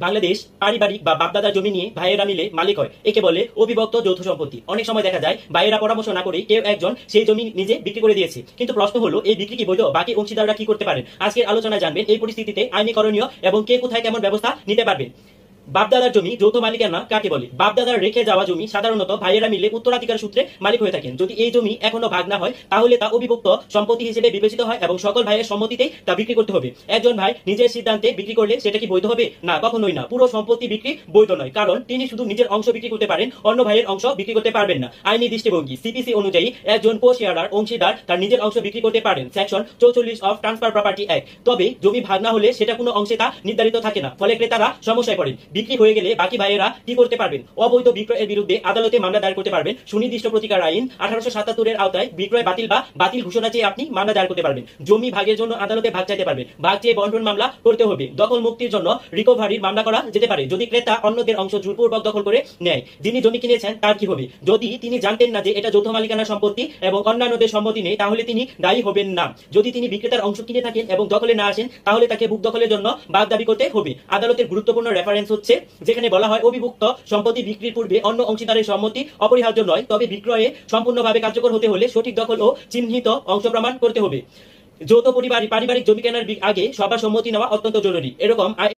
বাংলাদেশ পারিবারিক বা বাপদাদার জমি নিয়ে ভাইয়েরা মিলে মালিক হয়, একে বলে অবিভক্ত যৌথ সম্পত্তি। অনেক সময় দেখা যায় ভাইয়েরা পরামর্শ না করে কেউ একজন সেই জমি নিজে বিক্রি করে দিয়েছে, কিন্তু প্রশ্ন হলো এই বিক্রি কি বৈধ? বাকি অংশীদাররা কি করতে পারেন? আজকের আলোচনায় জানবেন এই পরিস্থিতিতে আইনি করণীয় এবং কে কোথায় কেমন ব্যবস্থা নিতে পারবেন। বাপদাদার জমি যৌথ মালিকানা কাকে বলে? বাপদাদার রেখে যাওয়া জমি সাধারণত ভাইয়েরা মিলে উত্তরাধিকার সূত্রে মালিক হয়ে থাকেন। যদি এই জমি এখনো ভাগ না হয় তাহলে তা অবিভক্ত সম্পত্তি হিসেবে বিবেচিত হয় এবং সকল ভাইয়ের সম্মতিতেই তা বিক্রি করতে হবে। একজন ভাই নিজের সিদ্ধান্তে বিক্রি করলে সেটা কি বৈধ হবে? না, কখনোই না। পুরো সম্পত্তি বিক্রি বৈধ নয়, কারণ তিনি শুধু নিজের অংশ বিক্রি করতে পারেন, অন্য ভাইয়ের অংশ বিক্রি করতে পারবেন না। আইনি দৃষ্টিভঙ্গি সিপিসি অনুযায়ী একজন কো শেয়ারার অংশীদার তার নিজের অংশ বিক্রি করতে পারেন, section 44 of transfer property act. তবে জমি ভাগ না হলে সেটা কোনো অংশে তা নির্ধারিত থাকে না, ফলে ক্রেতারা সমস্যায় পড়েন। বিক্রি হয়ে গেলে বাকি ভাইয়েরা কি করতে পারবেন? অবৈধ বিক্রয়ের বিরুদ্ধে আদালতে মামলা দায়ের করতে পারবেন। সুনির্দিষ্ট প্রতিকার আইন 1877 এর আওতায় বিক্রয় বাতিল বা বাতিল ঘোষণা চেয়ে আপনি মামলা দায়ের করতে পারবেন। জমি ভাগের জন্য আদালতে ভাগ চাইতে পারবেন। ভাগ চেয়ে বন্টন মামলা করতে হবে। দখল মুক্তির জন্য রিকভারির মামলা করা যেতে পারে যদি ক্রেতা অন্যদের অংশ জোরপূর্বক দখল করে নেয়। যিনি জমি কিনেছেন তার কি হবে? যদি তিনি জানতেন না যে এটা যৌথ মালিকানা সম্পত্তি এবং অন্যান্যদের সম্মতি নেই, তাহলে তিনি দায়ী হবেন না। যদি তিনি বিক্রেতার অংশ কিনে থাকেন এবং দখলে না আসেন, তাহলে তাকে বুক দখলের জন্য বাদ দাবি করতে হবে। আদালতের গুরুত্বপূর্ণ রেফারেন্স হচ্ছে যেখানে বলা হয় অবিভক্ত সম্পত্তি বিক্রির পূর্বে অন্য অংশীদারের সম্মতি অপরিহার্য নয়, তবে বিক্রয়ে সম্পূর্ণভাবে কার্যকর হতে হলে সঠিক দখল ও চিহ্নিত অংশ প্রমাণ করতে হবে। যৌথ পারিবারিক জমি কেনার আগে সবার সম্মতি নেওয়া অত্যন্ত জরুরি। এরকম